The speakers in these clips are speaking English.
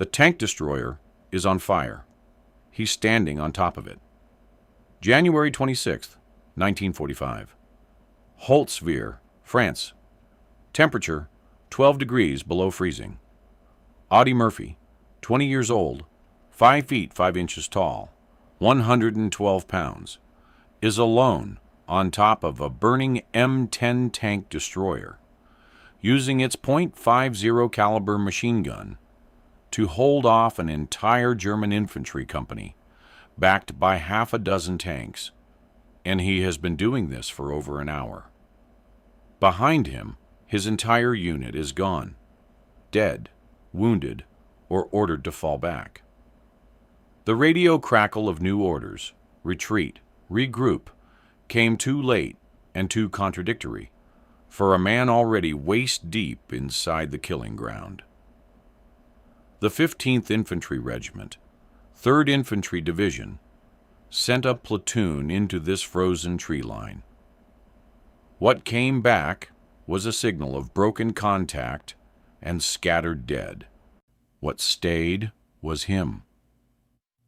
The tank destroyer is on fire. He's standing on top of it. January 26th, 1945. Holtzwihr, France. Temperature 12 degrees below freezing. Audie Murphy, 20 years old, 5 feet 5 inches tall, 112 pounds, is alone on top of a burning M10 tank destroyer, using its .50 caliber machine gun to hold off an entire German infantry company, backed by half a dozen tanks, and he has been doing this for over an hour. Behind him, his entire unit is gone, dead, wounded, or ordered to fall back. The radio crackle of new orders, retreat, regroup, came too late and too contradictory for a man already waist-deep inside the killing ground. The 15th Infantry Regiment, 3rd Infantry Division, sent a platoon into this frozen tree line. What came back was a signal of broken contact and scattered dead. What stayed was him.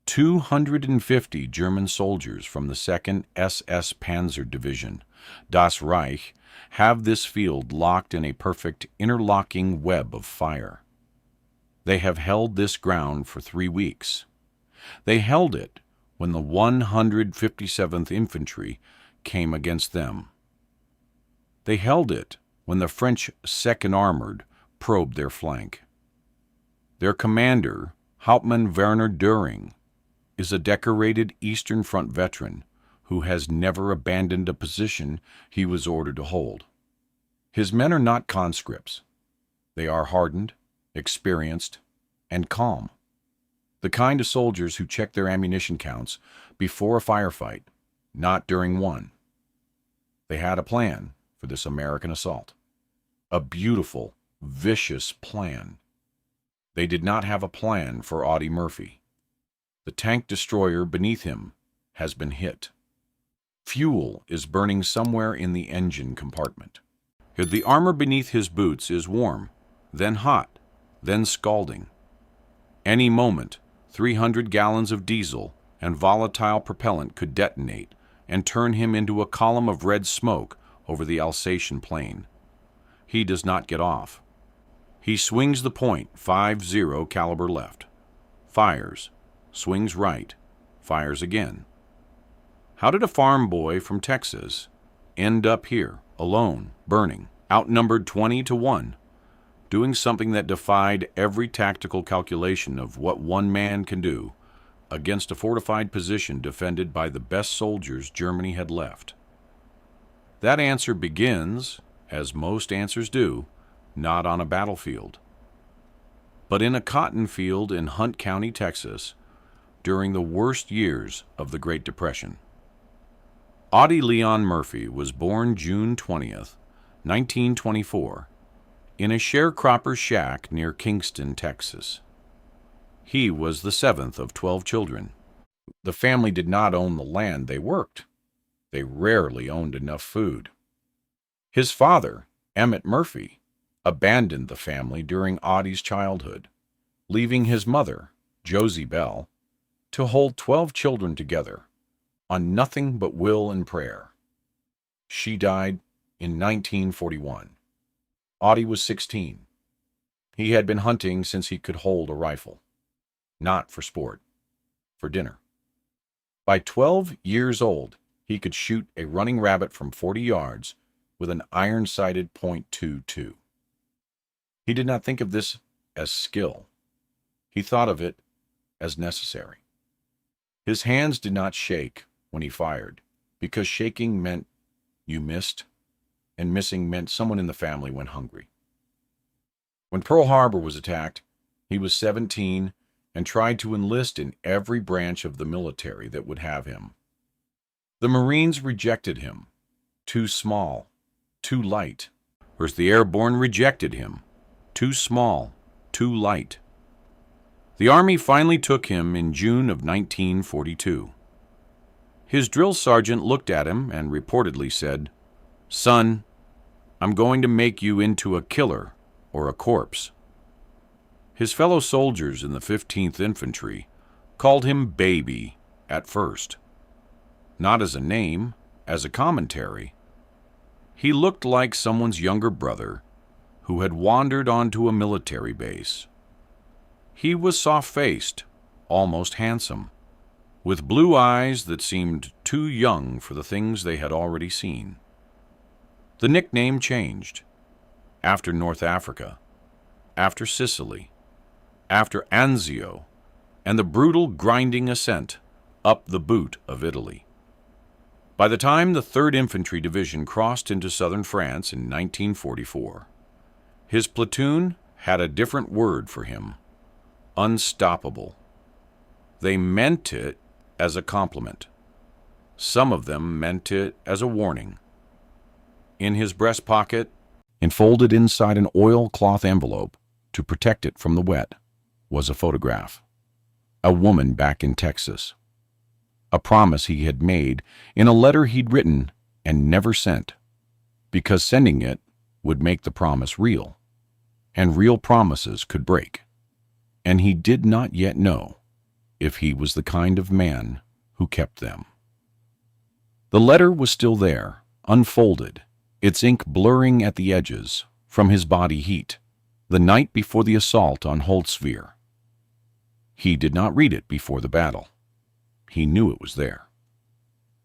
250 German soldiers from the 2nd SS Panzer Division, Das Reich, have this field locked in a perfect interlocking web of fire. They have held this ground for 3 weeks. They held it when the 157th Infantry came against them. They held it when the French 2nd Armored probed their flank. Their commander, Hauptmann Werner Düring, is a decorated Eastern Front veteran who has never abandoned a position he was ordered to hold. His men are not conscripts. They are hardened, experienced, and calm. The kind of soldiers who check their ammunition counts before a firefight, not during one. They had a plan for this American assault. A beautiful, vicious plan. They did not have a plan for Audie Murphy. The tank destroyer beneath him has been hit. Fuel is burning somewhere in the engine compartment. The armor beneath his boots is warm, then hot, then scalding. Any moment, 300 gallons of diesel and volatile propellant could detonate and turn him into a column of red smoke over the Alsatian plain. He does not get off. He swings the .50 caliber left, fires, swings right, fires again. How did a farm boy from Texas end up here, alone, burning, outnumbered 20-1, doing something that defied every tactical calculation of what one man can do against a fortified position defended by the best soldiers Germany had left? That answer begins, as most answers do, not on a battlefield, but in a cotton field in Hunt County, Texas, during the worst years of the Great Depression. Audie Leon Murphy was born June 20th, 1924, in a sharecropper shack near Kingston, Texas. He was the 7th of 12 children. The family did not own the land they worked. They rarely owned enough food. His father, Emmett Murphy, abandoned the family during Audie's childhood, leaving his mother, Josie Bell, to hold 12 children together on nothing but will and prayer. She died in 1941. Audie was 16. He had been hunting since he could hold a rifle. Not for sport, for dinner. By 12 years old, he could shoot a running rabbit from 40 yards with an iron-sighted .22. He did not think of this as skill. He thought of it as necessary. His hands did not shake when he fired, because shaking meant you missed, and missing meant someone in the family went hungry. When Pearl Harbor was attacked, he was 17 and tried to enlist in every branch of the military that would have him. The Marines rejected him. Too small, too light. Whereas the Airborne rejected him. Too small, too light. The Army finally took him in June of 1942. His drill sergeant looked at him and reportedly said, "Son, I'm going to make you into a killer or a corpse." His fellow soldiers in the 15th Infantry called him Baby at first. Not as a name, as a commentary. He looked like someone's younger brother who had wandered onto a military base. He was soft-faced, almost handsome, with blue eyes that seemed too young for the things they had already seen. The nickname changed. After North Africa, after Sicily, after Anzio, and the brutal grinding ascent up the boot of Italy. By the time the 3rd Infantry Division crossed into southern France in 1944, his platoon had a different word for him: unstoppable. They meant it as a compliment. Some of them meant it as a warning. In his breast pocket, enfolded inside an oilcloth envelope to protect it from the wet, was a photograph. A woman back in Texas. A promise he had made in a letter he'd written and never sent, because sending it would make the promise real, and real promises could break. And he did not yet know if he was the kind of man who kept them. The letter was still there, unfolded, its ink blurring at the edges from his body heat, the night before the assault on Holtzwihr. He did not read it before the battle. He knew it was there.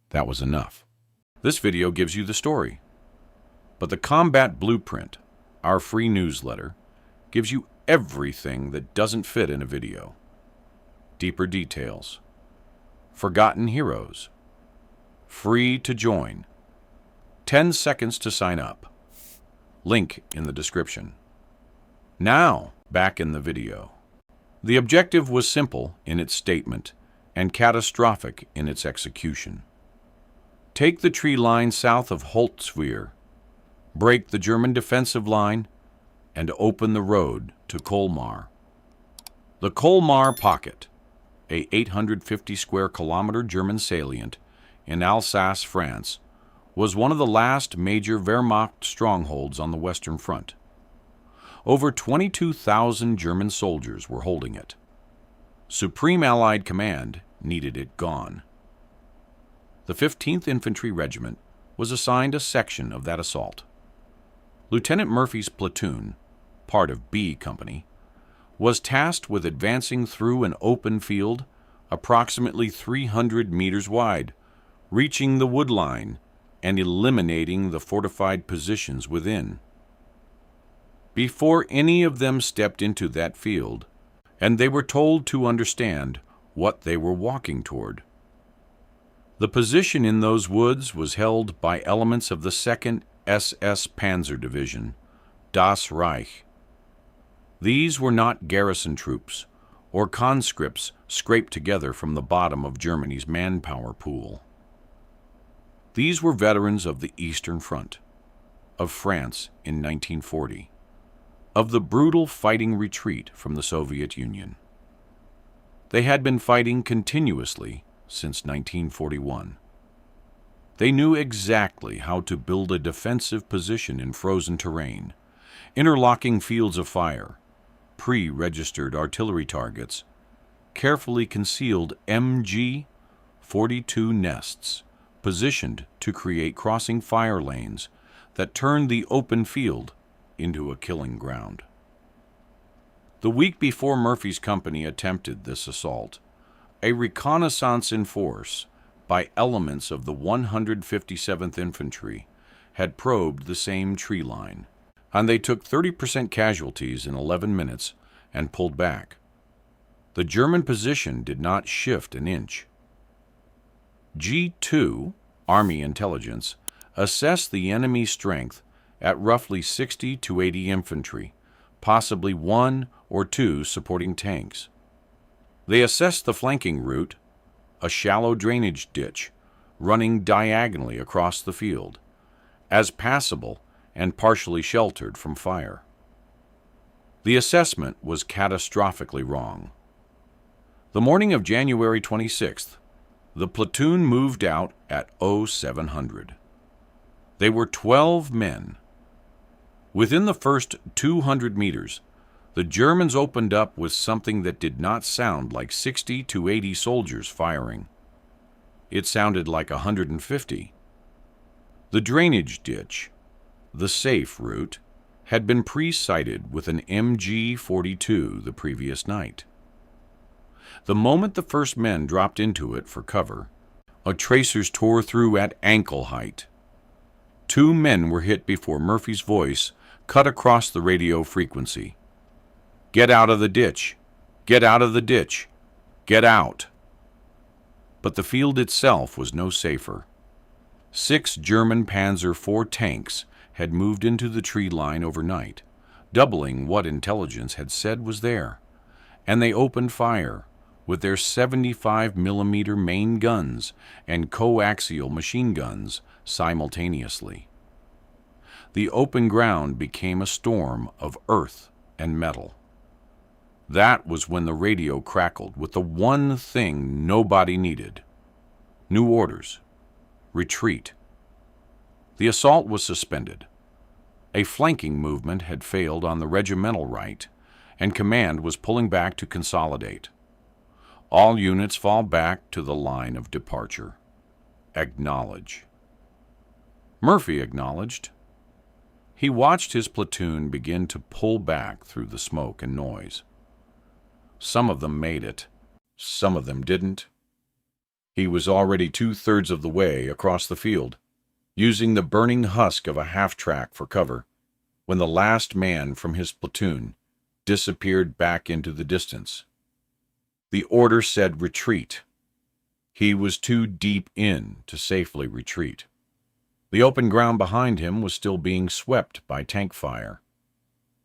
That was enough. This video gives you the story. But the Combat Blueprint, our free newsletter, gives you everything that doesn't fit in a video. Deeper details. Forgotten heroes. Free to join. 10 seconds to sign up. Link in the description. Now, back in the video. The objective was simple in its statement and catastrophic in its execution. Take the tree line south of Holtzwihr, break the German defensive line, and open the road to Colmar. The Colmar Pocket, a 850 square kilometer German salient in Alsace, France, was one of the last major Wehrmacht strongholds on the Western Front. Over 22,000 German soldiers were holding it. Supreme Allied Command needed it gone. The 15th Infantry Regiment was assigned a section of that assault. Lieutenant Murphy's platoon, part of B Company, was tasked with advancing through an open field approximately 300 meters wide, reaching the wood line and eliminating the fortified positions within. Before any of them stepped into that field, and they were told to understand what they were walking toward. The position in those woods was held by elements of the 2nd SS Panzer Division, Das Reich. These were not garrison troops or conscripts scraped together from the bottom of Germany's manpower pool. These were veterans of the Eastern Front, of France in 1940, of the brutal fighting retreat from the Soviet Union. They had been fighting continuously since 1941. They knew exactly how to build a defensive position in frozen terrain, interlocking fields of fire, pre-registered artillery targets, carefully concealed MG-42 nests positioned to create crossing fire lanes that turned the open field into a killing ground. The week before Murphy's company attempted this assault, a reconnaissance in force by elements of the 157th Infantry had probed the same tree line, and they took 30% casualties in 11 minutes and pulled back. The German position did not shift an inch. G2, Army Intelligence, assessed the enemy's strength at roughly 60 to 80 infantry, possibly 1 or 2 supporting tanks. They assessed the flanking route, a shallow drainage ditch running diagonally across the field, as passable and partially sheltered from fire. The assessment was catastrophically wrong. The morning of January 26th, the platoon moved out at 0700. They were 12 men. Within the first 200 meters, The Germans opened up with something that did not sound like 60 to 80 soldiers firing. It sounded like 150. The drainage ditch, the safe route, had been pre-sighted with an MG-42 the previous night. The moment the first men dropped into it for cover, our tracers tore through at ankle height. 2 men were hit before Murphy's voice cut across the radio frequency. "Get out of the ditch! Get out of the ditch! Get out!" But the field itself was no safer. 6 German Panzer IV tanks had moved into the tree line overnight, doubling what intelligence had said was there, and they opened fire with their 75mm main guns and coaxial machine guns simultaneously. The open ground became a storm of earth and metal. That was when the radio crackled with the one thing nobody needed. New orders. Retreat. The assault was suspended. A flanking movement had failed on the regimental right, and command was pulling back to consolidate. All units fall back to the line of departure. Acknowledge. Murphy acknowledged. He watched his platoon begin to pull back through the smoke and noise. Some of them made it. Some of them didn't. He was already 2/3 of the way across the field, using the burning husk of a half-track for cover, when the last man from his platoon disappeared back into the distance. The order said retreat. He was too deep in to safely retreat. The open ground behind him was still being swept by tank fire.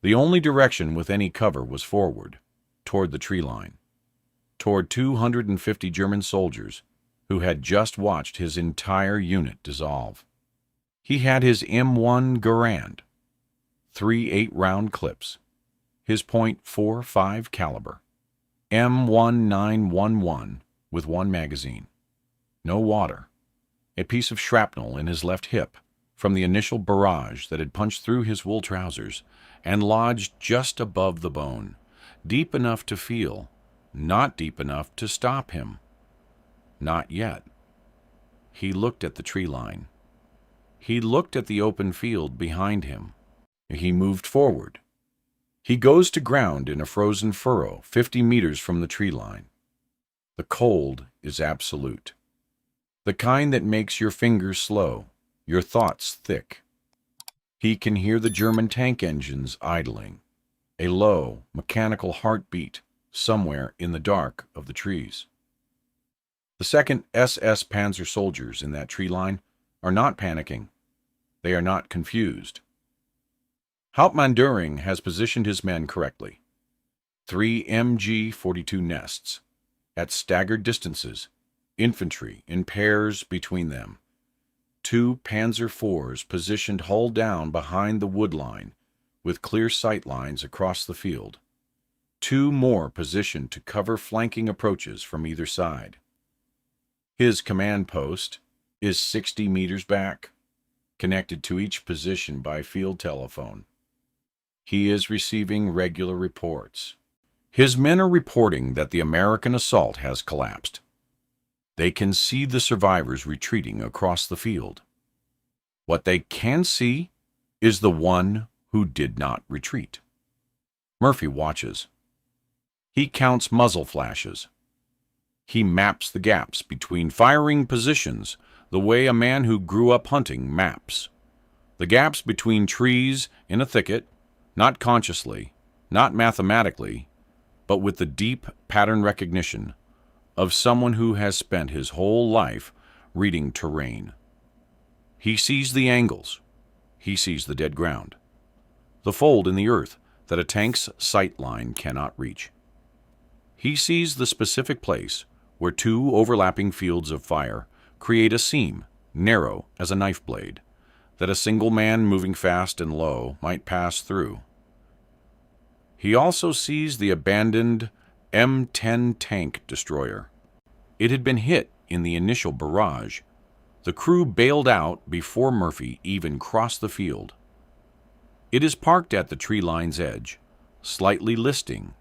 The only direction with any cover was forward, toward the tree line, toward 250 German soldiers who had just watched his entire unit dissolve. He had his M1 Garand, 3 8-round clips, his .45 caliber, M1911 with 1 magazine, no water, a piece of shrapnel in his left hip from the initial barrage that had punched through his wool trousers and lodged just above the bone, deep enough to feel, not deep enough to stop him. Not yet. He looked at the tree line. He looked at the open field behind him. He moved forward. He goes to ground in a frozen furrow 50 meters from the tree line. The cold is absolute. The kind that makes your fingers slow, your thoughts thick. He can hear the German tank engines idling, a low, mechanical heartbeat somewhere in the dark of the trees. The 2nd SS Panzer soldiers in that tree line are not panicking. They are not confused. Hauptmann Düring has positioned his men correctly. 3 MG-42 nests, at staggered distances, infantry in pairs between them. 2 Panzer IVs positioned hull down behind the wood line, with clear sight lines across the field. 2 more positioned to cover flanking approaches from either side. His command post is 60 meters back, connected to each position by field telephone. He is receiving regular reports. His men are reporting that the American assault has collapsed. They can see the survivors retreating across the field. What they can see is the one who did not retreat. Murphy watches. He counts muzzle flashes. He maps the gaps between firing positions the way a man who grew up hunting maps. The gaps between trees in a thicket, not consciously, not mathematically, but with the deep pattern recognition of someone who has spent his whole life reading terrain. He sees the angles. He sees the dead ground, the fold in the earth that a tank's sight line cannot reach. He sees the specific place where 2 overlapping fields of fire create a seam, narrow as a knife blade, that a single man moving fast and low might pass through. He also sees the abandoned M10 tank destroyer. It had been hit in the initial barrage. The crew bailed out before Murphy even crossed the field. It is parked at the tree line's edge, slightly listing,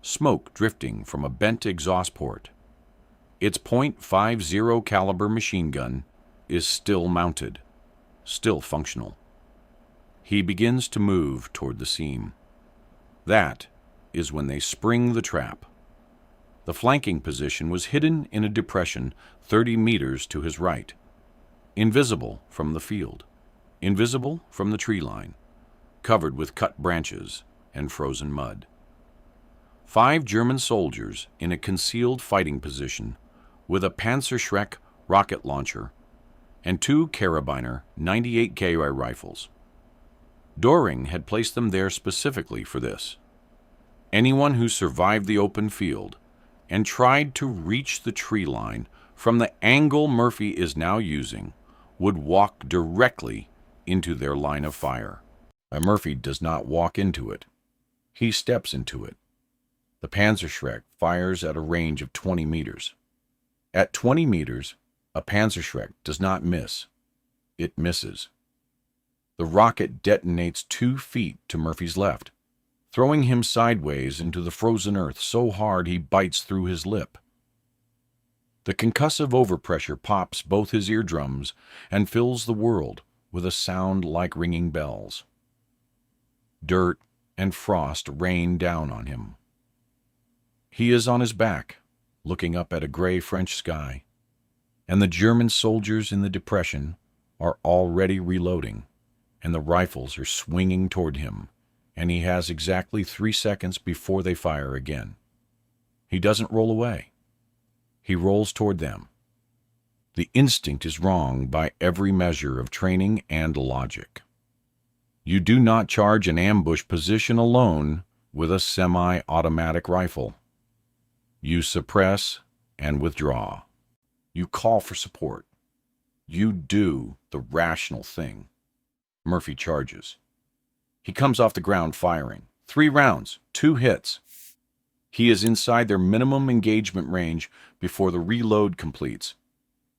smoke drifting from a bent exhaust port. Its .50 caliber machine gun is still mounted, still functional. He begins to move toward the seam. That is when they spring the trap. The flanking position was hidden in a depression 30 meters to his right, invisible from the field, invisible from the tree line, covered with cut branches and frozen mud. 5 German soldiers in a concealed fighting position with a Panzerschreck rocket launcher and 2 Karabiner 98K rifles. Doering had placed them there specifically for this. Anyone who survived the open field and tried to reach the tree line from the angle Murphy is now using would walk directly into their line of fire. Murphy does not walk into it. He steps into it. The Panzerschreck fires at a range of 20 meters. At 20 meters, a Panzerschreck does not miss. It misses. The rocket detonates 2 feet to Murphy's left, throwing him sideways into the frozen earth so hard he bites through his lip. The concussive overpressure pops both his eardrums and fills the world with a sound like ringing bells. Dirt and frost rain down on him. He is on his back, looking up at a gray French sky, and the German soldiers in the depression are already reloading, and the rifles are swinging toward him, and he has exactly 3 seconds before they fire again. He doesn't roll away. He rolls toward them. The instinct is wrong by every measure of training and logic. You do not charge an ambush position alone with a semi-automatic rifle. You suppress and withdraw. You call for support. You do the rational thing. Murphy charges. He comes off the ground firing. 3 rounds, 2 hits. He is inside their minimum engagement range before the reload completes,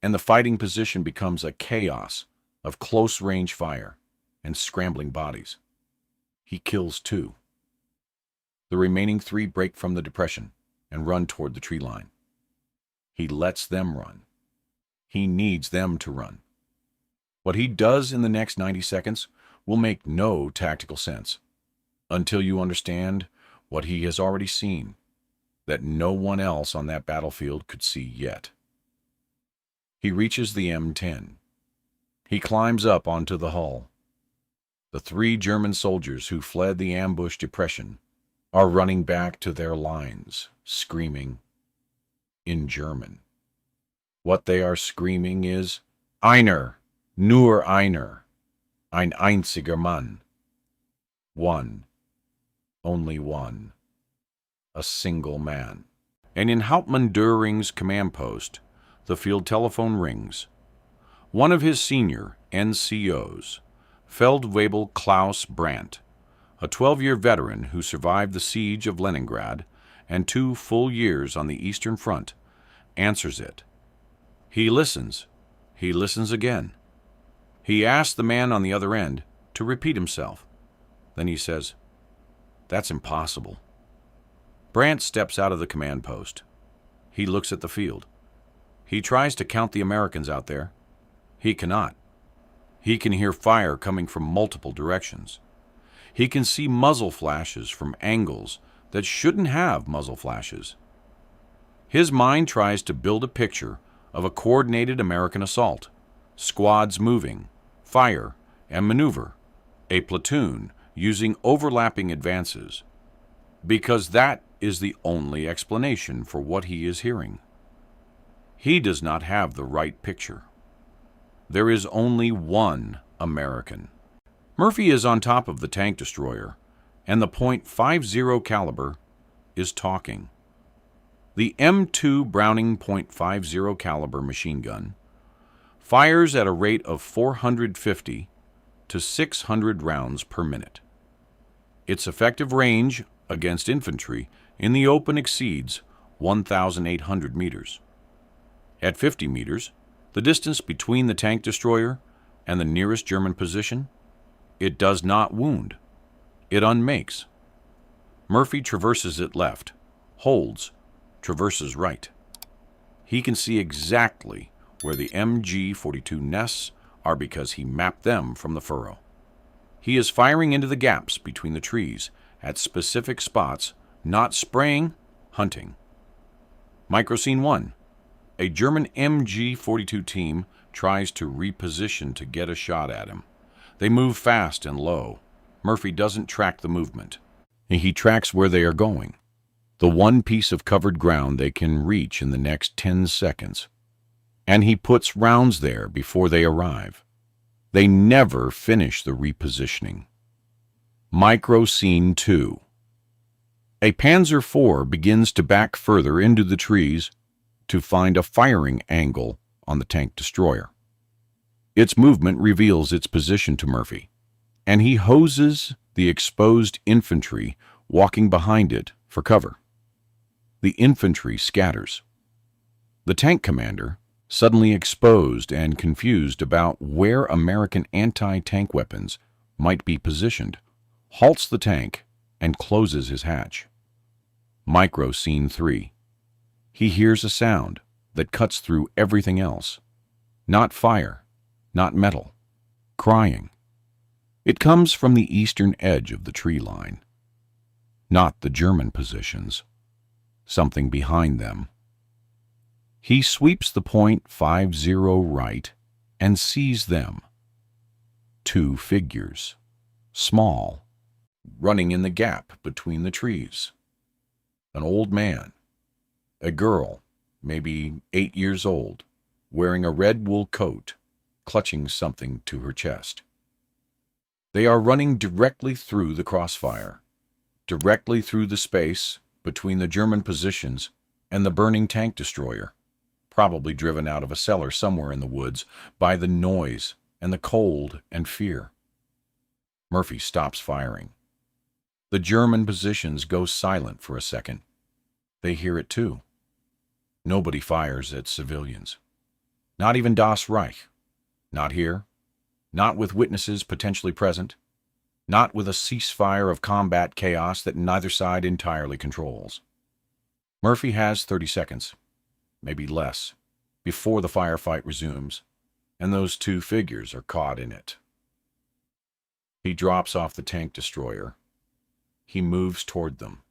and the fighting position becomes a chaos of close-range fire and scrambling bodies. He kills 2. The remaining 3 break from the depression and run toward the tree line. He lets them run. He needs them to run. What he does in the next 90 seconds will make no tactical sense until you understand what he has already seen, that no one else on that battlefield could see yet. He reaches the M10. He climbs up onto the hull. The 3 German soldiers who fled the ambush depression are running back to their lines, screaming in German. What they are screaming is, "Einer, nur einer, ein einziger Mann." One, only one, a single man. And in Hauptmann Döring's command post, the field telephone rings. One of his senior NCOs, Feldwebel Klaus Brandt, a 12-year veteran who survived the siege of Leningrad and 2 full years on the Eastern Front, answers it. He listens. He listens again. He asks the man on the other end to repeat himself. Then he says, "That's impossible." Brandt steps out of the command post. He looks at the field. He tries to count the Americans out there. He cannot. He can hear fire coming from multiple directions. He can see muzzle flashes from angles that shouldn't have muzzle flashes. His mind tries to build a picture of a coordinated American assault, squads moving, fire, and maneuver, a platoon using overlapping advances, because that is the only explanation for what he is hearing. He does not have the right picture. There is only one American. Murphy is on top of the tank destroyer, and the .50 caliber is talking. The M2 Browning .50 caliber machine gun fires at a rate of 450 to 600 rounds per minute. Its effective range against infantry in the open exceeds 1,800 meters. At 50 meters, the distance between the tank destroyer and the nearest German position, it does not wound. It unmakes. Murphy traverses it left. Holds traverses right. He can see exactly where the MG-42 nests are because he mapped them from the furrow. He is firing into the gaps between the trees at specific spots, not spraying, hunting. Microscene 1. A German MG-42 team tries to reposition to get a shot at him. They move fast and low. Murphy doesn't track the movement. He tracks where they are going, the one piece of covered ground they can reach in the next 10 seconds. And he puts rounds there before they arrive. They never finish the repositioning. Microscene 2. A Panzer IV begins to back further into the trees to find a firing angle on the tank destroyer. Its movement reveals its position to Murphy, and he hoses the exposed infantry walking behind it for cover. The infantry scatters. The tank commander, suddenly exposed and confused about where American anti-tank weapons might be positioned, halts the tank and closes his hatch. Microscene 3. He hears a sound that cuts through everything else. Not fire, not metal, crying. It comes from the eastern edge of the tree line. Not the German positions. Something behind them. He sweeps the .50 right and sees them. Two figures, small, running in the gap between the trees. An old man, a girl, maybe 8 years old, wearing a red wool coat, clutching something to her chest. They are running directly through the crossfire, directly through the space between the German positions and the burning tank destroyer, probably driven out of a cellar somewhere in the woods by the noise and the cold and fear. Murphy stops firing. The German positions go silent for a second. They hear it too. Nobody fires at civilians. Not even Das Reich. Not here. Not with witnesses potentially present. Not with a ceasefire of combat chaos that neither side entirely controls. Murphy has 30 seconds, maybe less, before the firefight resumes, and those two figures are caught in it. He drops off the tank destroyer. He moves toward them.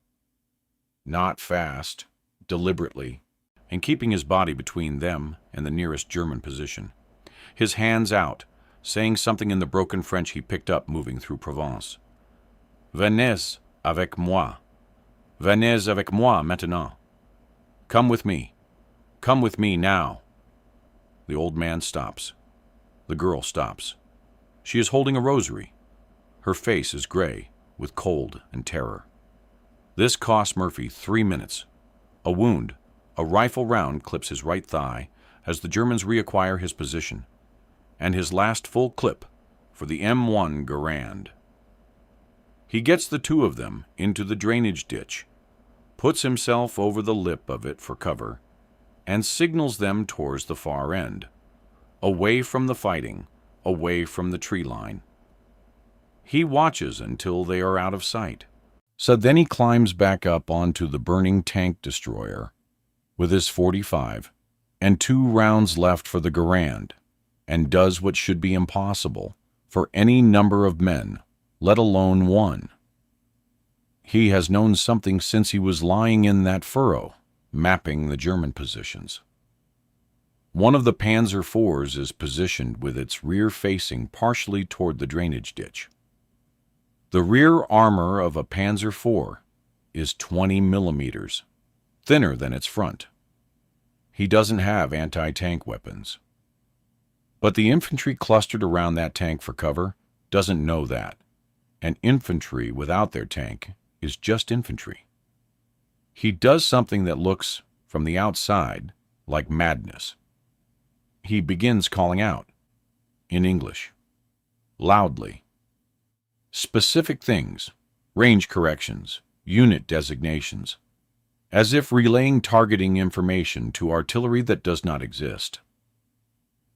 Not fast, deliberately, and keeping his body between them and the nearest German position. His hands out, saying something in the broken French he picked up moving through Provence. Venez avec moi. Venez avec moi maintenant. Come with me. Come with me now. The old man stops. The girl stops. She is holding a rosary. Her face is gray with cold and terror. This costs Murphy 3 minutes. A wound, a rifle round clips his right thigh as the Germans reacquire his position, and his last full clip for the M1 Garand. He gets the two of them into the drainage ditch, puts himself over the lip of it for cover, and signals them towards the far end, away from the fighting, away from the tree line. He watches until they are out of sight. So then he climbs back up onto the burning tank destroyer with his .45 and 2 rounds left for the Garand, and does what should be impossible for any number of men, let alone one. He has known something since he was lying in that furrow, mapping the German positions. One of the Panzer IVs is positioned with its rear facing partially toward the drainage ditch. The rear armor of a Panzer IV is 20 millimeters, thinner than its front. He doesn't have anti-tank weapons. But the infantry clustered around that tank for cover doesn't know that, and infantry without their tank is just infantry. He does something that looks, from the outside, like madness. He begins calling out, in English, loudly. Specific things, range corrections, unit designations, as if relaying targeting information to artillery that does not exist.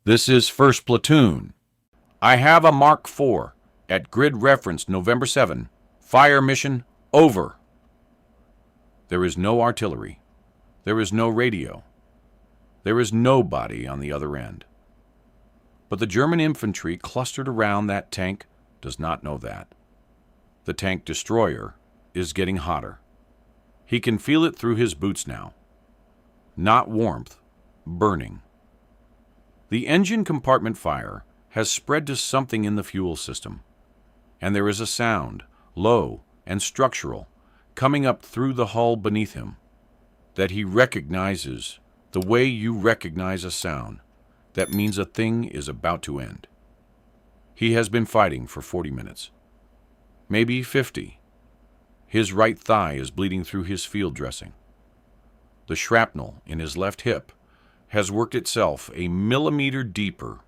This is 1st Platoon. I have a Mark IV at grid reference November 7. Fire mission over. There is no artillery. There is no radio. There is nobody on the other end. But the German infantry clustered around that tank does not know that. The tank destroyer is getting hotter. He can feel it through his boots now. Not warmth, burning. The engine compartment fire has spread to something in the fuel system, and there is a sound, low and structural, coming up through the hull beneath him, that he recognizes the way you recognize a sound that means a thing is about to end. He has been fighting for 40 minutes, maybe 50. His right thigh is bleeding through his field dressing. The shrapnel in his left hip has worked itself a millimeter deeper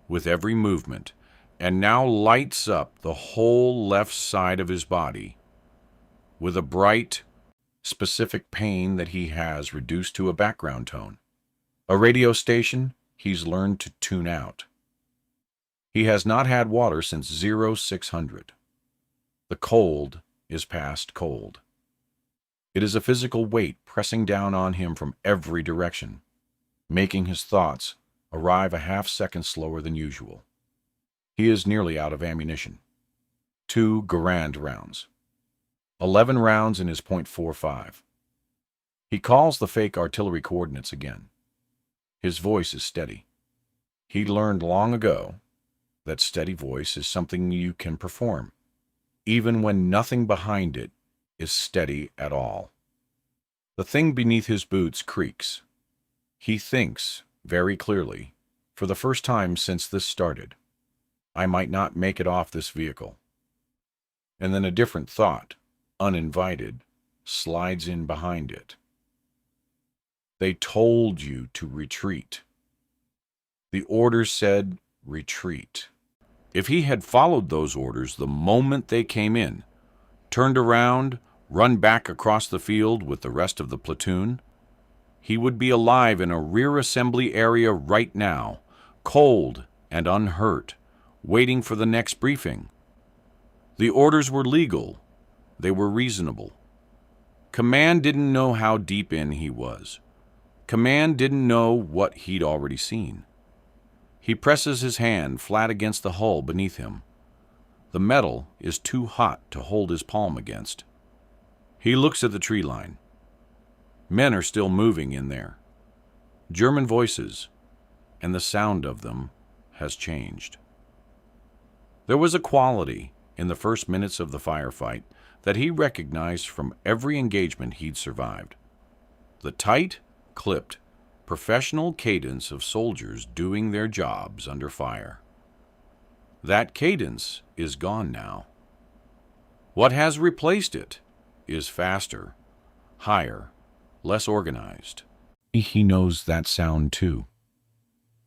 with every movement and now lights up the whole left side of his body with a bright, specific pain that he has reduced to a background tone. A radio station he's learned to tune out. He has not had water since 0600. The cold is past cold. It is a physical weight pressing down on him from every direction, making his thoughts arrive a half-second slower than usual. He is nearly out of ammunition. 2 Garand rounds. 11 rounds in his .45. He calls the fake artillery coordinates again. His voice is steady. He learned long ago that steady voice is something you can perform, even when nothing behind it is steady at all. The thing beneath his boots creaks. He thinks very clearly, for the first time since this started, I might not make it off this vehicle. And then a different thought, uninvited, slides in behind it. They told you to retreat. The orders said retreat. If he had followed those orders the moment they came in, turned around, run back across the field with the rest of the platoon, he would be alive in a rear assembly area right now, cold and unhurt, waiting for the next briefing. The orders were legal. They were reasonable. Command didn't know how deep in he was. Command didn't know what he'd already seen. He presses his hand flat against the hull beneath him. The metal is too hot to hold his palm against. He looks at the tree line. Men are still moving in there. German voices, and the sound of them has changed. There was a quality in the first minutes of the firefight that he recognized from every engagement he'd survived. The tight, clipped, professional cadence of soldiers doing their jobs under fire. That cadence is gone now. What has replaced it is faster, higher, less organized. He knows that sound too.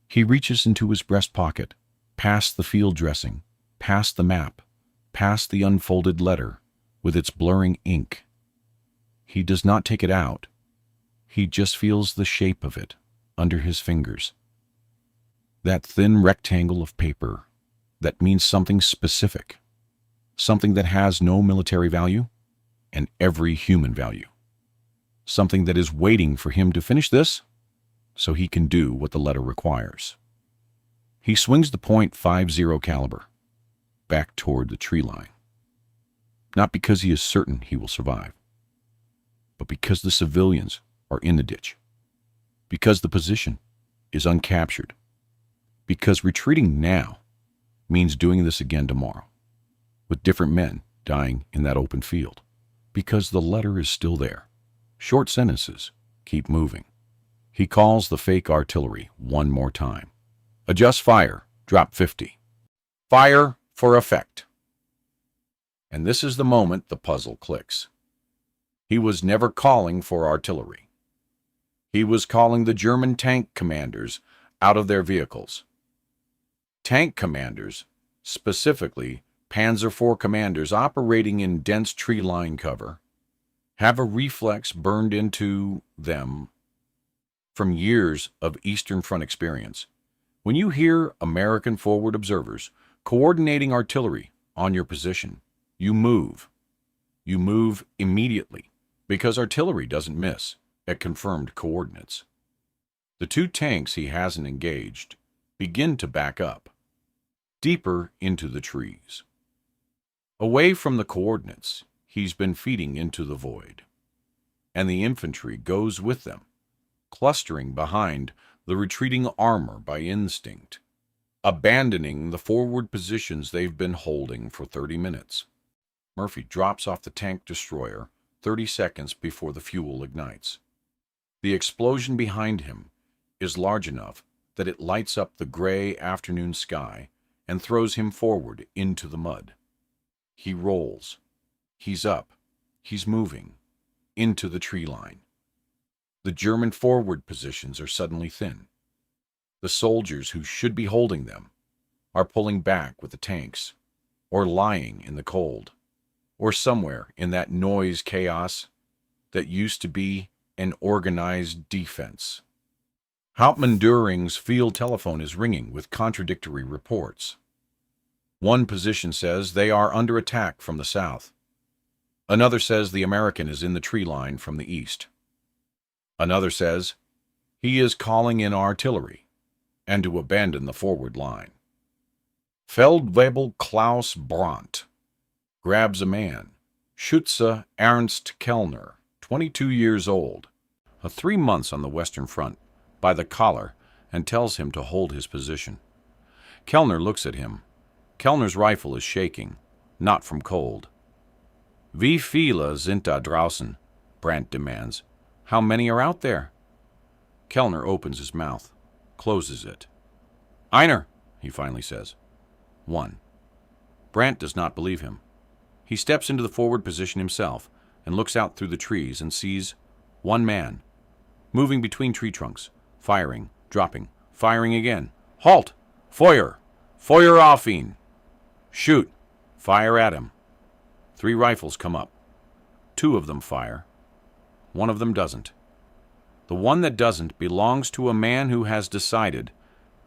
He reaches into his breast pocket, past the field dressing, past the map, past the unfolded letter with its blurring ink. He does not take it out. He just feels the shape of it under his fingers. That thin rectangle of paper that means something specific, something that has no military value and every human value. Something that is waiting for him to finish this so he can do what the letter requires. He swings the .50 caliber back toward the tree line. Not because he is certain he will survive, but because the civilians are in the ditch, because the position is uncaptured, because retreating now means doing this again tomorrow, with different men dying in that open field, because the letter is still there. Short sentences keep moving. He calls the fake artillery one more time. Adjust fire, drop 50. Fire for effect. And this is the moment the puzzle clicks. He was never calling for artillery. He was calling the German tank commanders out of their vehicles. Tank commanders, specifically Panzer IV commanders operating in dense tree line cover, have a reflex burned into them from years of Eastern Front experience. When you hear American forward observers coordinating artillery on your position, you move. You move immediately, because artillery doesn't miss at confirmed coordinates. The two tanks he hasn't engaged begin to back up, deeper into the trees. Away from the coordinates, he's been feeding into the void, and the infantry goes with them, clustering behind the retreating armor by instinct, abandoning the forward positions they've been holding for 30 minutes. Murphy drops off the tank destroyer 30 seconds before the fuel ignites. The explosion behind him is large enough that it lights up the gray afternoon sky and throws him forward into the mud. He rolls. He's up. He's moving. Into the tree line. The German forward positions are suddenly thin. The soldiers who should be holding them are pulling back with the tanks, or lying in the cold, or somewhere in that noise chaos that used to be an organized defense. Hauptmann Düring's field telephone is ringing with contradictory reports. One position says they are under attack from the south. Another says the American is in the tree line from the east. Another says he is calling in artillery and to abandon the forward line. Feldwebel Klaus Brandt grabs a man, Schütze Ernst Kellner, 22 years old, 3 months on the Western Front, by the collar and tells him to hold his position. Kellner looks at him. Kellner's rifle is shaking, not from cold. Wie viele sind da draußen? Brandt demands. How many are out there? Kellner opens his mouth, closes it. Einer, he finally says. 1. Brandt does not believe him. He steps into the forward position himself and looks out through the trees and sees one man, moving between tree trunks, firing, dropping, firing again. Halt! Feuer! Feuer auf ihn! Shoot! Fire at him. 3 rifles come up. 2 of them fire. 1 of them doesn't. The one that doesn't belongs to a man who has decided,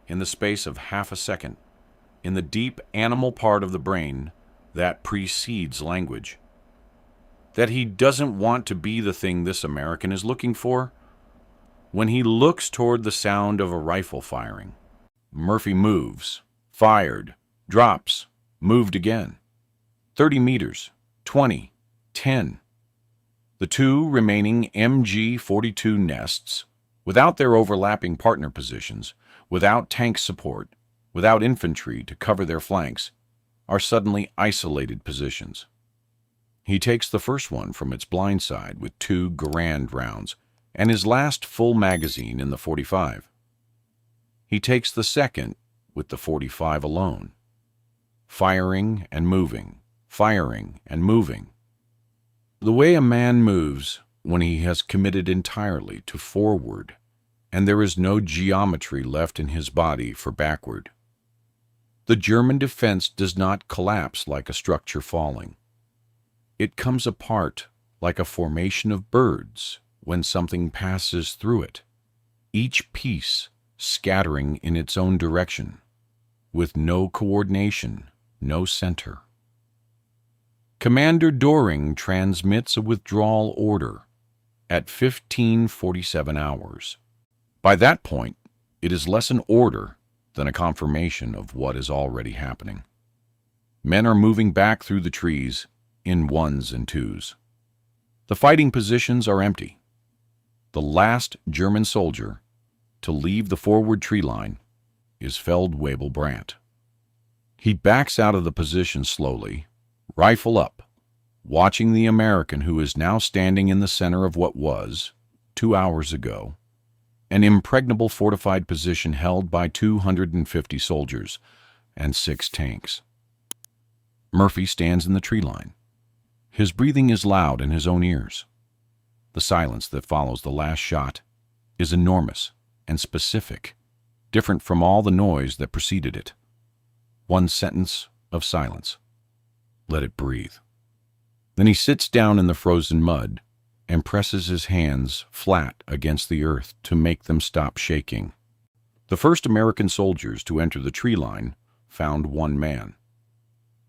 in the space of half a second, in the deep animal part of the brain that precedes language, that he doesn't want to be the thing this American is looking for. When he looks toward the sound of a rifle firing, Murphy moves, fired, drops, moved again. 30 meters, 20, 10. The 2 remaining MG-42 nests, without their overlapping partner positions, without tank support, without infantry to cover their flanks, are suddenly isolated positions. He takes the first one from its blind side with 2 Garand rounds and his last full magazine in the 45. He takes the second with the 45 alone. Firing and moving, firing and moving. The way a man moves when he has committed entirely to forward, and there is no geometry left in his body for backward. The German defense does not collapse like a structure falling. It comes apart like a formation of birds when something passes through it, each piece scattering in its own direction, with no coordination, no center. Commander Düring transmits a withdrawal order at 15:47 hours. By that point, it is less an order than a confirmation of what is already happening. Men are moving back through the trees in 1s and 2s. The fighting positions are empty. The last German soldier to leave the forward tree line is Feldwebel Brandt. He backs out of the position slowly, rifle up, watching the American who is now standing in the center of what was, 2 hours ago, an impregnable fortified position held by 250 soldiers and 6 tanks. Murphy stands in the tree line. His breathing is loud in his own ears. The silence that follows the last shot is enormous and specific, different from all the noise that preceded it. 1 sentence of silence. Let it breathe. Then he sits down in the frozen mud and presses his hands flat against the earth to make them stop shaking. The first American soldiers to enter the tree line found 1 man.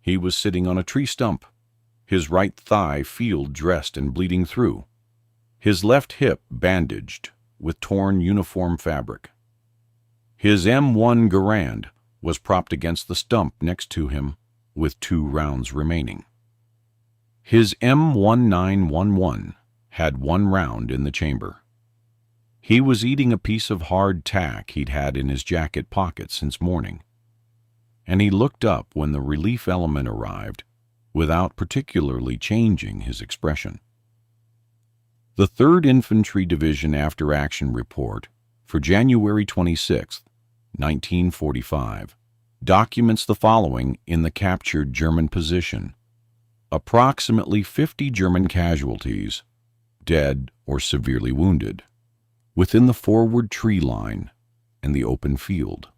He was sitting on a tree stump, his right thigh field dressed and bleeding through, his left hip bandaged with torn uniform fabric. His M1 Garand was propped against the stump next to him with 2 rounds remaining. His M1911 had 1 round in the chamber. He was eating a piece of hard tack he'd had in his jacket pocket since morning, and he looked up when the relief element arrived without particularly changing his expression. The 3rd Infantry Division after-action report for January 26, 1945, documents the following in the captured German position: approximately 50 German casualties, dead or severely wounded, within the forward tree line and the open field.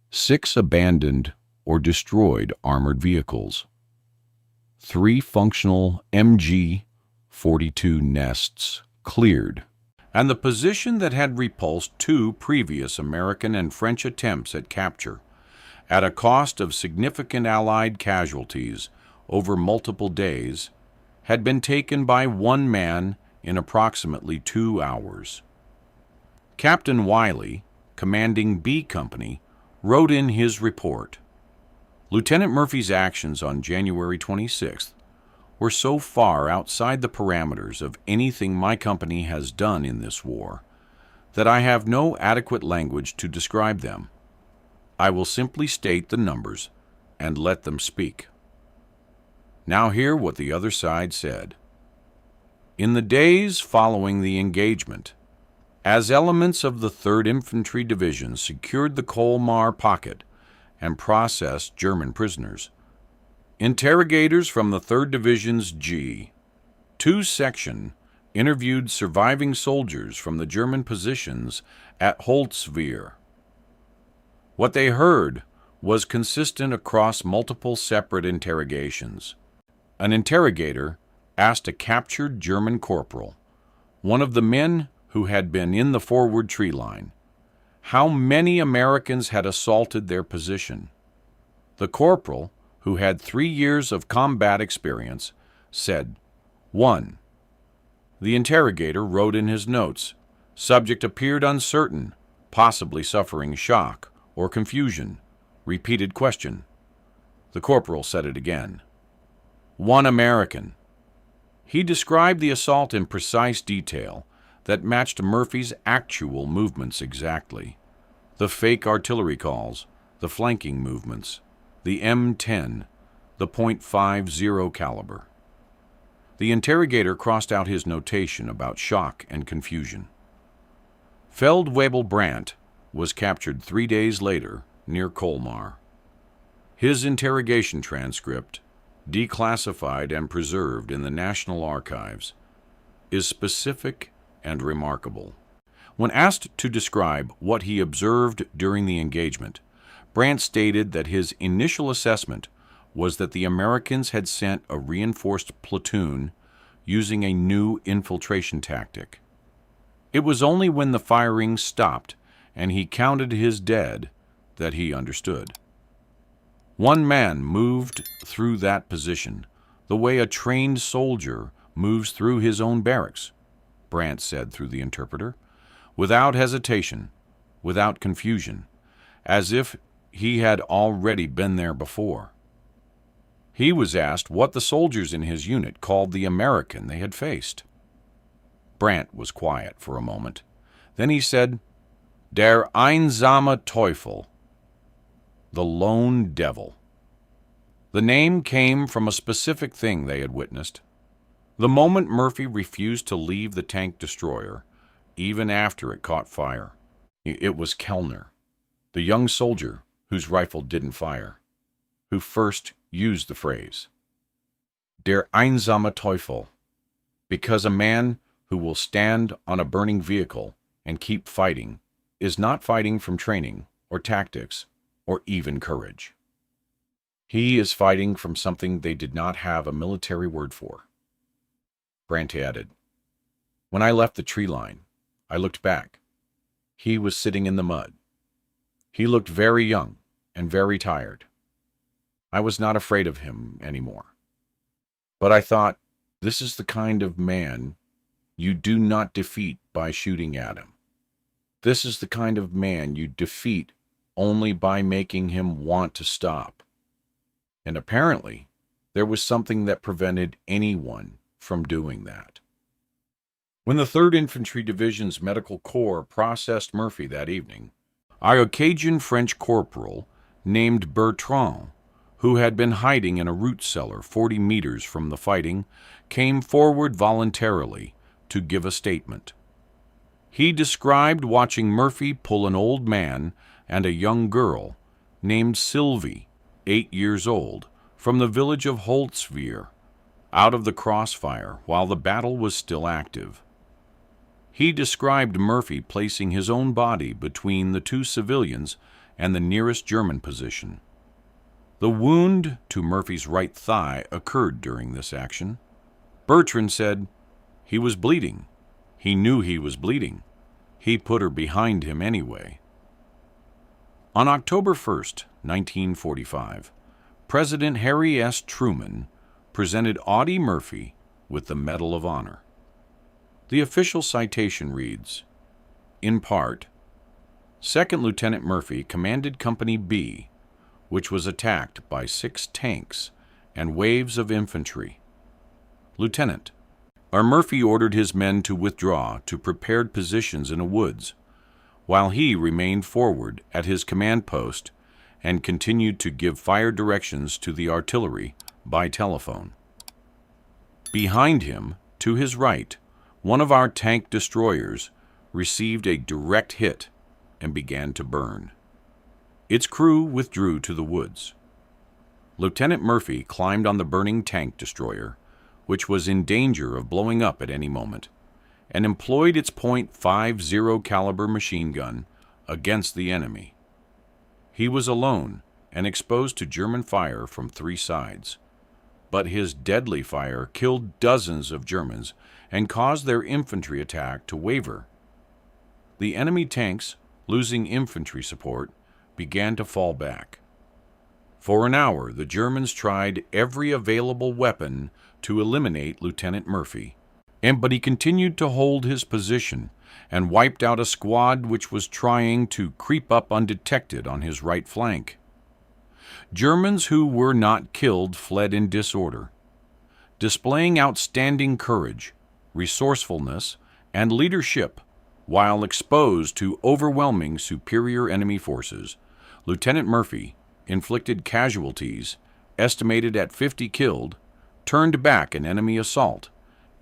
6 abandoned or destroyed armored vehicles. 3 functional MG-42 nests cleared, and the position that had repulsed 2 previous American and French attempts at capture, at a cost of significant Allied casualties over multiple days, had been taken by 1 man in approximately 2 hours. Captain Wiley, commanding B Company, wrote in his report, "Lieutenant Murphy's actions on January 26th were so far outside the parameters of anything my company has done in this war that I have no adequate language to describe them. I will simply state the numbers and let them speak." Now hear what the other side said. In the days following the engagement, as elements of the 3rd Infantry Division secured the Colmar pocket and processed German prisoners, interrogators from the 3rd Division's G2 section interviewed surviving soldiers from the German positions at Holtzwihr. What they heard was consistent across multiple separate interrogations. An interrogator asked a captured German corporal, one of the men who had been in the forward tree line, how many Americans had assaulted their position. The corporal, who had 3 years of combat experience, said, 1. The interrogator wrote in his notes, "Subject appeared uncertain, possibly suffering shock or confusion. Repeated question." The corporal said it again. 1 American. He described the assault in precise detail that matched Murphy's actual movements exactly. The fake artillery calls, the flanking movements, the M10, the .50 caliber. The interrogator crossed out his notation about shock and confusion. Feldwebel Brandt was captured 3 days later near Colmar. His interrogation transcript, declassified and preserved in the National Archives, is specific and remarkable. When asked to describe what he observed during the engagement, Brandt stated that his initial assessment was that the Americans had sent a reinforced platoon using a new infiltration tactic. It was only when the firing stopped and he counted his dead that he understood. 1 man moved through that position the way a trained soldier moves through his own barracks, Brandt said through the interpreter, without hesitation, without confusion, as if he had already been there before. He was asked what the soldiers in his unit called the American they had faced. Brandt was quiet for a moment. Then he said, "Der einsame Teufel," the lone devil. The name came from a specific thing they had witnessed. The moment Murphy refused to leave the tank destroyer, even after it caught fire. It was Kellner, the young soldier whose rifle didn't fire, who first used the phrase, "Der einsame Teufel," because a man who will stand on a burning vehicle and keep fighting is not fighting from training or tactics or even courage. He is fighting from something they did not have a military word for. Brandt added, "When I left the tree line, I looked back. He was sitting in the mud. He looked very young and very tired. I was not afraid of him anymore. But I thought, this is the kind of man you do not defeat by shooting at him. This is the kind of man you defeat only by making him want to stop. And apparently, there was something that prevented anyone from doing that. When the 3rd Infantry Division's Medical Corps processed Murphy that evening, our Cajun French corporal named Bertrand, who had been hiding in a root cellar 40 meters from the fighting, came forward voluntarily to give a statement. He described watching Murphy pull an old man and a young girl named Sylvie, 8 years old, from the village of Holtzwihr out of the crossfire while the battle was still active. He described Murphy placing his own body between the 2 civilians and the nearest German position. The wound to Murphy's right thigh occurred during this action. Bertrand said, "He was bleeding. He knew he was bleeding. He put her behind him anyway." On October 1st, 1945, President Harry S. Truman presented Audie Murphy with the Medal of Honor. The official citation reads, in part, Second Lieutenant Murphy commanded Company B, which was attacked by 6 tanks and waves of infantry. Lieutenant, our Murphy ordered his men to withdraw to prepared positions in a woods, while he remained forward at his command post and continued to give fire directions to the artillery by telephone. Behind him, to his right, one of our tank destroyers received a direct hit and began to burn. Its crew withdrew to the woods. Lieutenant Murphy climbed on the burning tank destroyer, which was in danger of blowing up at any moment, and employed its .50 caliber machine gun against the enemy. He was alone and exposed to German fire from 3 sides, but his deadly fire killed dozens of Germans and caused their infantry attack to waver. The enemy tanks, losing infantry support, began to fall back. For an hour, the Germans tried every available weapon to eliminate Lieutenant Murphy, but he continued to hold his position and wiped out a squad which was trying to creep up undetected on his right flank. Germans who were not killed fled in disorder. Displaying outstanding courage, resourcefulness, and leadership while exposed to overwhelming superior enemy forces, Lieutenant Murphy inflicted casualties estimated at 50 killed, turned back an enemy assault,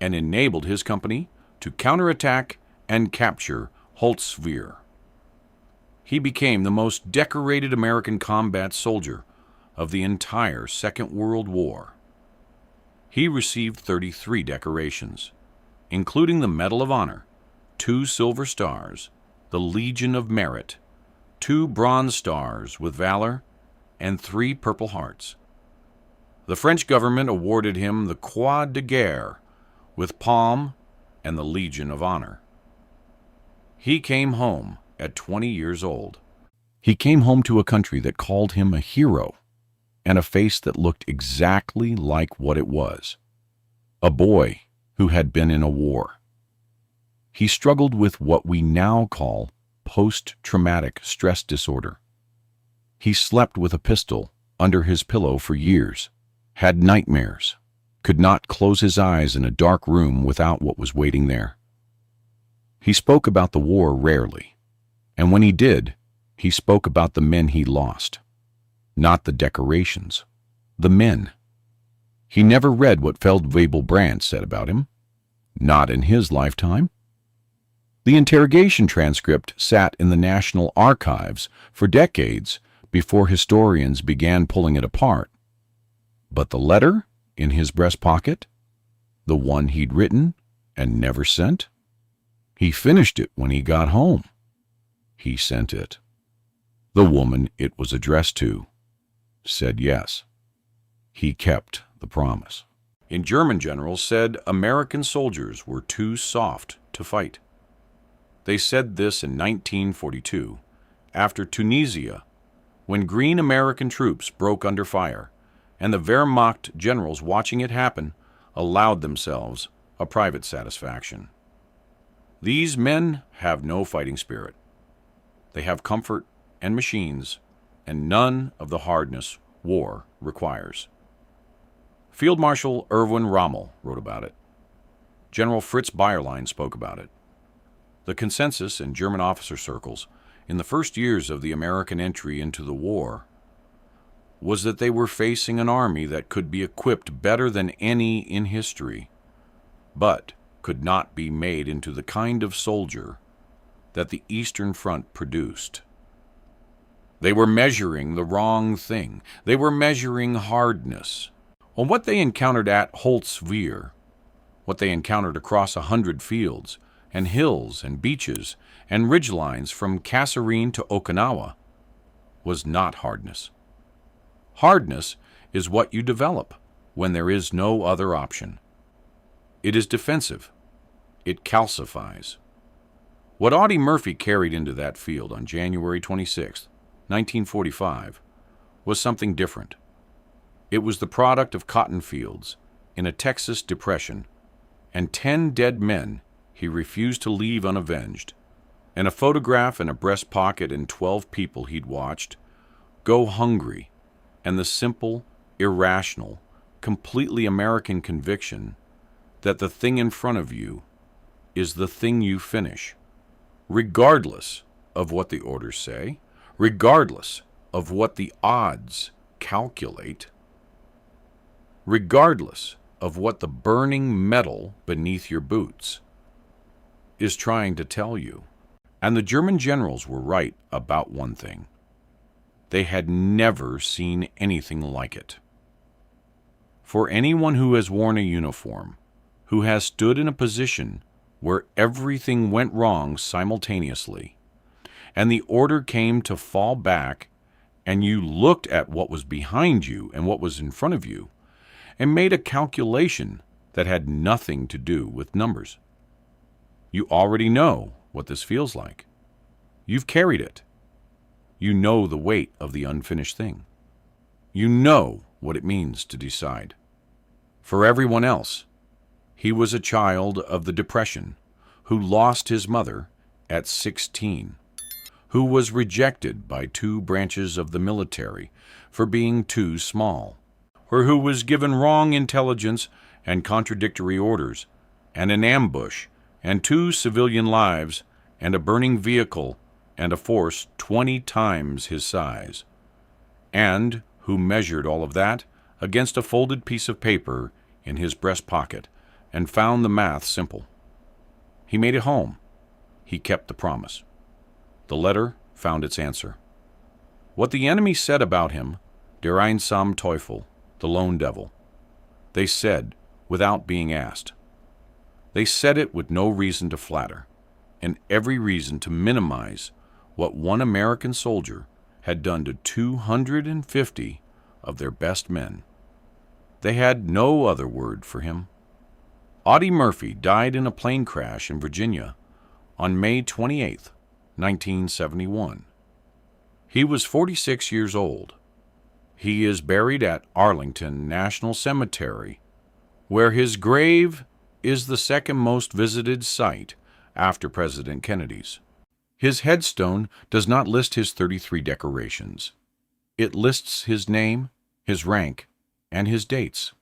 and enabled his company to counterattack and capture Holtzwihr. He became the most decorated American combat soldier of the entire Second World War. He received 33 decorations, including the Medal of Honor, 2 Silver Stars, the Legion of Merit, 2 Bronze Stars with Valor, and 3 Purple Hearts. The French government awarded him the Croix de Guerre with Palm and the Legion of Honor. He came home at 20 years old. He came home to a country that called him a hero and a face that looked exactly like what it was, a boy who had been in a war. He struggled with what we now call post-traumatic stress disorder. He slept with a pistol under his pillow for years, had nightmares, could not close his eyes in a dark room without what was waiting there. He spoke about the war rarely, and when he did, he spoke about the men he lost. Not the decorations, the men. He never read what Feldwebel Brandt said about him. Not in his lifetime. The interrogation transcript sat in the National Archives for decades before historians began pulling it apart. But the letter in his breast pocket, the one he'd written and never sent, he finished it when he got home. He sent it. The woman it was addressed to said yes. He kept the promise. German generals said American soldiers were too soft to fight. They said this in 1942, after Tunisia, when green American troops broke under fire, and the Wehrmacht generals watching it happen allowed themselves a private satisfaction. These men have no fighting spirit. They have comfort and machines, and none of the hardness war requires. Field Marshal Erwin Rommel wrote about it. General Fritz Bayerlein spoke about it. The consensus in German officer circles in the first years of the American entry into the war was that they were facing an army that could be equipped better than any in history, but could not be made into the kind of soldier that the Eastern Front produced. They were measuring the wrong thing. They were measuring hardness. On what they encountered at Holtzwihr, what they encountered across 100 fields and hills and beaches and ridgelines from Kasserine to Okinawa, was not hardness. Hardness is what you develop when there is no other option. It is defensive. It calcifies. What Audie Murphy carried into that field on January 26, 1945, was something different. It was the product of cotton fields in a Texas depression, and 10 dead men he refused to leave unavenged, and a photograph in a breast pocket and 12 people he'd watched go hungry, and the simple, irrational, completely American conviction that the thing in front of you is the thing you finish, regardless of what the orders say, regardless of what the odds calculate, regardless of what the burning metal beneath your boots is trying to tell you. And the German generals were right about one thing. They had never seen anything like it. For anyone who has worn a uniform, who has stood in a position where everything went wrong simultaneously, and the order came to fall back, and you looked at what was behind you and what was in front of you, and made a calculation that had nothing to do with numbers. You already know what this feels like. You've carried it. You know the weight of the unfinished thing. You know what it means to decide. For everyone else, he was a child of the Depression who lost his mother at 16, who was rejected by 2 branches of the military for being too small, or who was given wrong intelligence and contradictory orders, and an ambush, and 2 civilian lives, and a burning vehicle, and a force 20 times his size, and who measured all of that against a folded piece of paper in his breast pocket and found the math simple. He made it home. He kept the promise. The letter found its answer. What the enemy said about him, der einsame Teufel, the lone devil, they said without being asked. They said it with no reason to flatter, and every reason to minimize what one American soldier had done to 250 of their best men. They had no other word for him. Audie Murphy died in a plane crash in Virginia on May 28, 1971. He was 46 years old. He is buried at Arlington National Cemetery, where his grave is the second most visited site after President Kennedy's. His headstone does not list his 33 decorations. It lists his name, his rank, and his dates.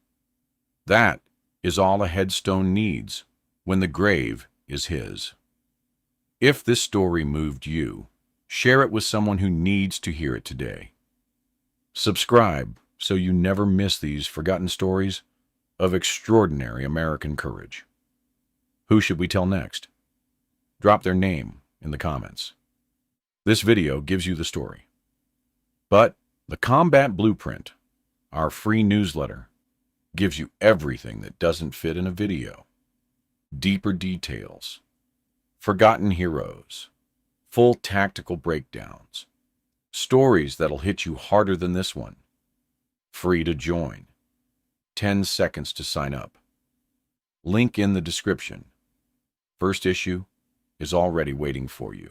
That is all a headstone needs when the grave is his. If this story moved you, share it with someone who needs to hear it today. Subscribe so you never miss these forgotten stories of extraordinary American courage. Who should we tell next? Drop their name in the comments. This video gives you the story. But the Combat Blueprint, our free newsletter, gives you everything that doesn't fit in a video. Deeper details, forgotten heroes, full tactical breakdowns, stories that'll hit you harder than this one. Free to join. 10 seconds to sign up. Link in the description. First issue is already waiting for you.